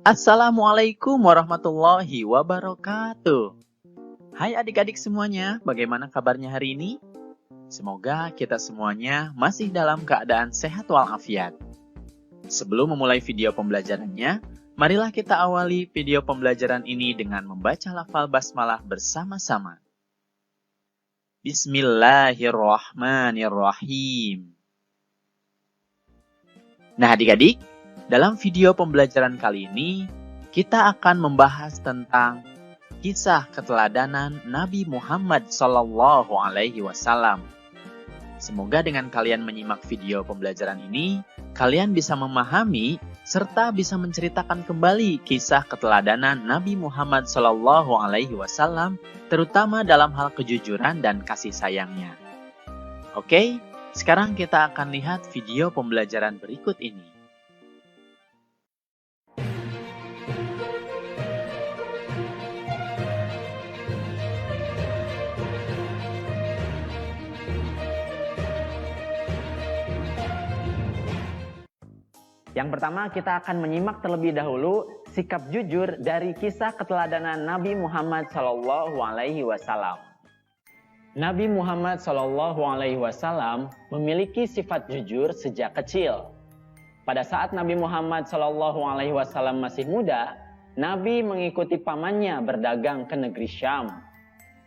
Assalamualaikum warahmatullahi wabarakatuh. Hai adik-adik semuanya, bagaimana kabarnya hari ini? Semoga kita semuanya masih dalam keadaan sehat walafiat. Sebelum memulai video pembelajarannya, marilah kita awali video pembelajaran ini dengan membaca lafal basmalah bersama-sama. Bismillahirrahmanirrahim. Nah adik-adik, dalam video pembelajaran kali ini, kita akan membahas tentang kisah keteladanan Nabi Muhammad SAW. Semoga dengan kalian menyimak video pembelajaran ini, kalian bisa memahami serta bisa menceritakan kembali kisah keteladanan Nabi Muhammad SAW, terutama dalam hal kejujuran dan kasih sayangnya. Oke, sekarang kita akan lihat video pembelajaran berikut ini. Yang pertama, kita akan menyimak terlebih dahulu sikap jujur dari kisah keteladanan Nabi Muhammad SAW. Nabi Muhammad SAW memiliki sifat jujur sejak kecil. Pada saat Nabi Muhammad SAW masih muda, Nabi mengikuti pamannya berdagang ke negeri Syam.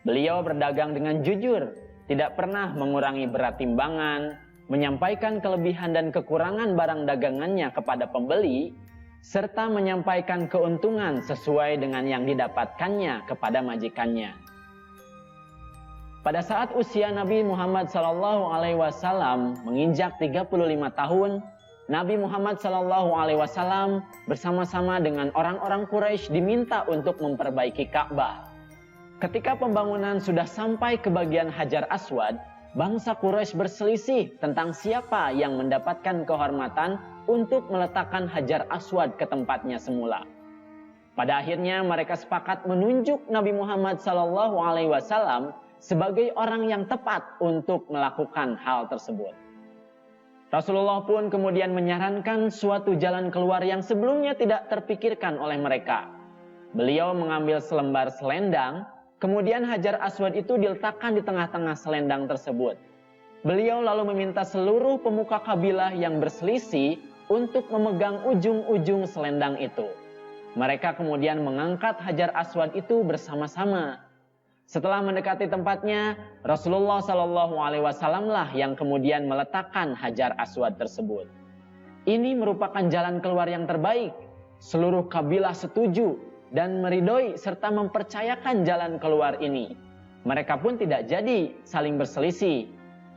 Beliau berdagang dengan jujur, tidak pernah mengurangi berat timbangan, menyampaikan kelebihan dan kekurangan barang dagangannya kepada pembeli, serta menyampaikan keuntungan sesuai dengan yang didapatkannya kepada majikannya. Pada saat usia Nabi Muhammad SAW menginjak 35 tahun, Nabi Muhammad SAW bersama-sama dengan orang-orang Quraisy diminta untuk memperbaiki Ka'bah. Ketika pembangunan sudah sampai ke bagian Hajar Aswad, bangsa Quraisy berselisih tentang siapa yang mendapatkan kehormatan untuk meletakkan Hajar Aswad ke tempatnya semula. Pada akhirnya mereka sepakat menunjuk Nabi Muhammad SAW sebagai orang yang tepat untuk melakukan hal tersebut. Rasulullah pun kemudian menyarankan suatu jalan keluar yang sebelumnya tidak terpikirkan oleh mereka. Beliau mengambil selembar selendang, kemudian Hajar Aswad itu diletakkan di tengah-tengah selendang tersebut. Beliau lalu meminta seluruh pemuka kabilah yang berselisih untuk memegang ujung-ujung selendang itu. Mereka kemudian mengangkat Hajar Aswad itu bersama-sama. Setelah mendekati tempatnya, Rasulullah SAW lah yang kemudian meletakkan Hajar Aswad tersebut. Ini merupakan jalan keluar yang terbaik. Seluruh kabilah setuju dan meridhoi serta mempercayakan jalan keluar ini. Mereka pun tidak jadi saling berselisih.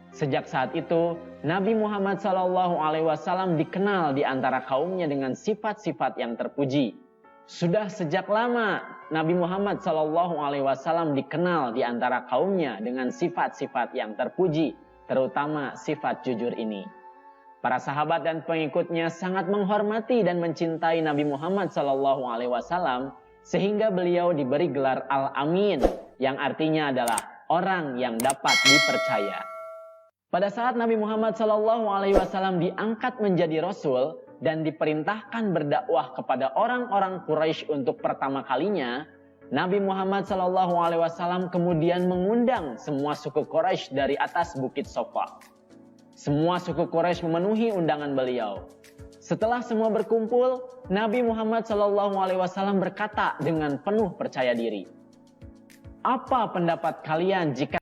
Sejak saat itu, Nabi Muhammad SAW dikenal di antara kaumnya dengan sifat-sifat yang terpuji. Sudah sejak lama Nabi Muhammad SAW dikenal di antara kaumnya dengan sifat-sifat yang terpuji, terutama sifat jujur ini. Para sahabat dan pengikutnya sangat menghormati dan mencintai Nabi Muhammad SAW, sehingga beliau diberi gelar Al-Amin, yang artinya adalah orang yang dapat dipercaya. Pada saat Nabi Muhammad SAW diangkat menjadi Rasul dan diperintahkan berdakwah kepada orang-orang Quraisy untuk pertama kalinya, Nabi Muhammad SAW kemudian mengundang semua suku Quraisy dari atas Bukit Sofa. Semua suku Quraisy memenuhi undangan beliau. Setelah semua berkumpul, Nabi Muhammad SAW berkata dengan penuh percaya diri, "Apa pendapat kalian jika